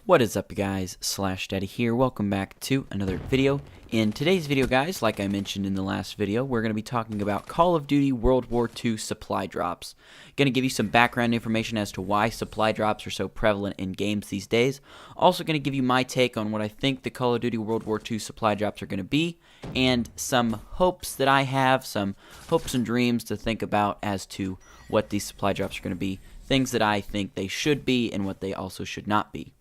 What is up, guys? Daddy here. Welcome back to another video. In today's video, guys, like I mentioned in the last video, we're going to be talking about Call of Duty World War II supply drops. Going to give you some background information as to why supply drops are so prevalent in games these days. Also going to give you my take on what I think the Call of Duty World War II supply drops are going to be, and some hopes that I have, some hopes and dreams to think about as to what these supply drops are going to be, things that I think they should be and what they also should not be.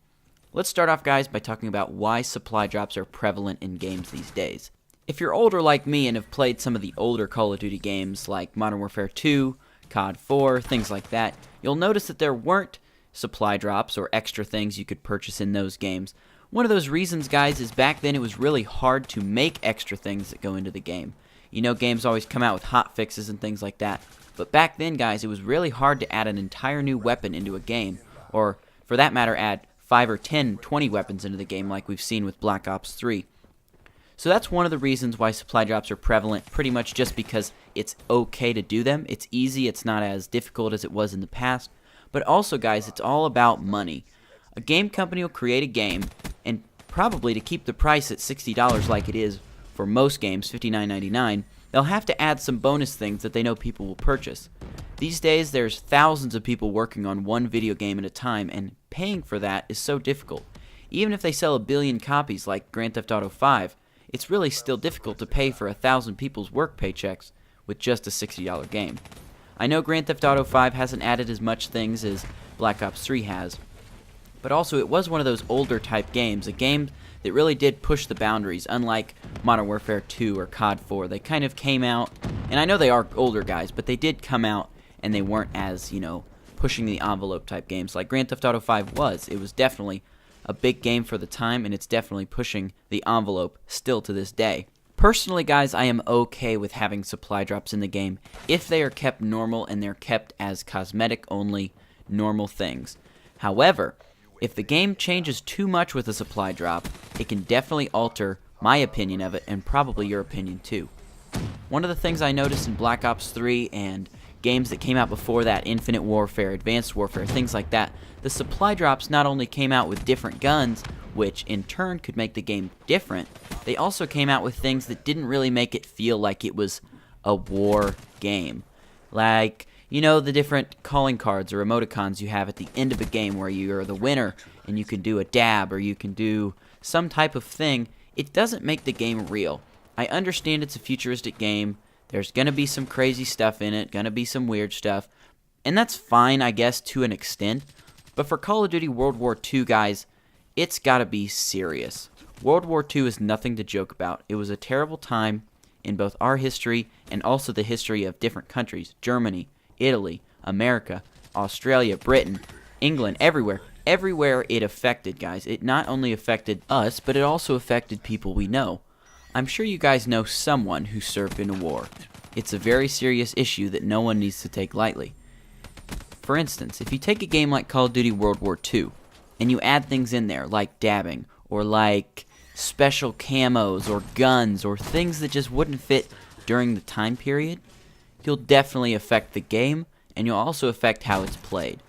Let's start off, guys, by talking about why supply drops are prevalent in games these days. If you're older like me and have played some of the older Call of Duty games like Modern Warfare 2, COD 4, things like that, you'll notice that there weren't supply drops or extra things you could purchase in those games. One of those reasons, guys, is back then it was really hard to make extra things that go into the game. You know, games always come out with hot fixes and things like that, but back then, guys, it was really hard to add an entire new weapon into a game, or for that matter, add 5 or 10, 20 weapons into the game like we've seen with Black Ops 3. So that's one of the reasons why supply drops are prevalent, pretty much just because it's okay to do them. It's easy, it's not as difficult as it was in the past. But also, guys, it's all about money. A game company will create a game, and probably to keep the price at $60 like it is for most games, $59.99, they'll have to add some bonus things that they know people will purchase. These days, there's thousands of people working on one video game at a time, and paying for that is so difficult. Even if they sell 1 billion copies like Grand Theft Auto 5, it's really still difficult to pay for 1,000 people's work paychecks with just a $60 game. I know Grand Theft Auto 5 hasn't added as much things as Black Ops 3 has, but also it was one of those older type games, a game that really did push the boundaries, unlike Modern Warfare 2 or COD 4. They kind of came out, and I know they are older, guys, but they did come out and they weren't as, pushing the envelope type games like Grand Theft Auto 5 was. It was definitely a big game for the time, and it's definitely pushing the envelope still to this day. Personally, guys, I am okay with having supply drops in the game if they are kept normal and they're kept as cosmetic-only normal things. However, if the game changes too much with a supply drop, it can definitely alter my opinion of it and probably your opinion too. One of the things I noticed in Black Ops 3 and games that came out before that, Infinite Warfare, Advanced Warfare, things like that, the supply drops not only came out with different guns, which in turn could make the game different, they also came out with things that didn't really make it feel like it was a war game. Like, the different calling cards or emoticons you have at the end of a game where you're the winner and you can do a dab or you can do some type of thing. It doesn't make the game real. I understand it's a futuristic game. There's going to be some crazy stuff in it, going to be some weird stuff, and that's fine, I guess, to an extent. But for Call of Duty World War II, guys, it's got to be serious. World War II is nothing to joke about. It was a terrible time in both our history and also the history of different countries. Germany, Italy, America, Australia, Britain, England, everywhere. Everywhere it affected, guys. It not only affected us, but it also affected people we know. I'm sure you guys know someone who served in a war. It's a very serious issue that no one needs to take lightly. For instance, if you take a game like Call of Duty World War II, and you add things in there like dabbing, or like special camos, or guns, or things that just wouldn't fit during the time period, you'll definitely affect the game, and you'll also affect how it's played.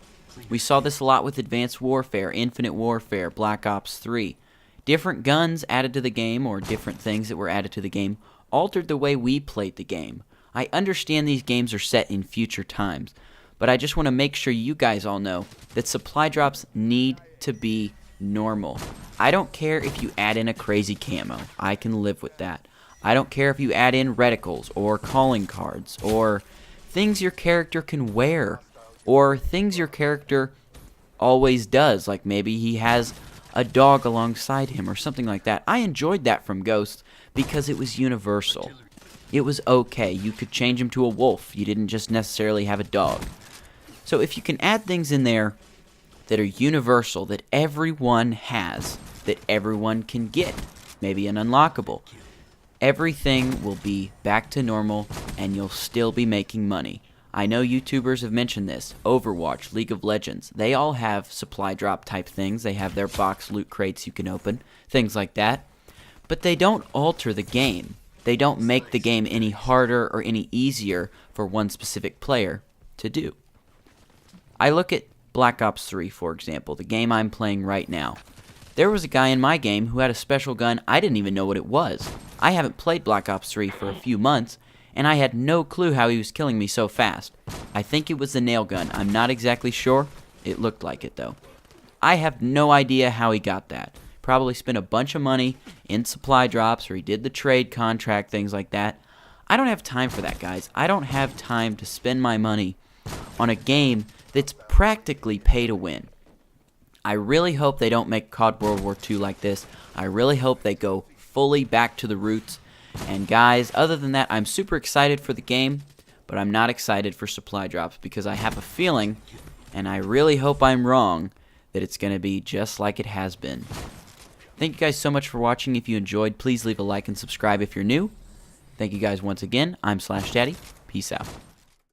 We saw this a lot with Advanced Warfare, Infinite Warfare, Black Ops 3. Different guns added to the game, or different things that were added to the game, altered the way we played the game. I understand these games are set in future times, but I just want to make sure you guys all know that supply drops need to be normal. I don't care if you add in a crazy camo. I can live with that. I don't care if you add in reticles, or calling cards, or things your character can wear, or things your character always does, like maybe he has a dog alongside him or something like that. I enjoyed that from Ghost because it was universal. It was okay. You could change him to a wolf. You didn't just necessarily have a dog. So if you can add things in there that are universal, that everyone has, that everyone can get, maybe an unlockable, everything will be back to normal and you'll still be making money. I know YouTubers have mentioned this. Overwatch, League of Legends, they all have supply drop type things. They have their box loot crates you can open, things like that. But they don't alter the game. They don't make the game any harder or any easier for one specific player to do. I look at Black Ops 3, for example, the game I'm playing right now. There was a guy in my game who had a special gun I didn't even know what it was. I haven't played Black Ops 3 for a few months, and I had no clue how he was killing me so fast. I think it was the nail gun. I'm not exactly sure. It looked like it, though. I have no idea how he got that. Probably spent a bunch of money in supply drops, or he did the trade contract, things like that. I don't have time for that, guys. I don't have time to spend my money on a game that's practically pay to win. I really hope they don't make COD World War II like this. I really hope they go fully back to the roots. And guys, other than that, I'm super excited for the game, but I'm not excited for supply drops because I have a feeling, and I really hope I'm wrong, that it's going to be just like it has been. Thank you guys so much for watching. If you enjoyed, please leave a like and subscribe if you're new. Thank you guys once again. I'm Slash Daddy. Peace out.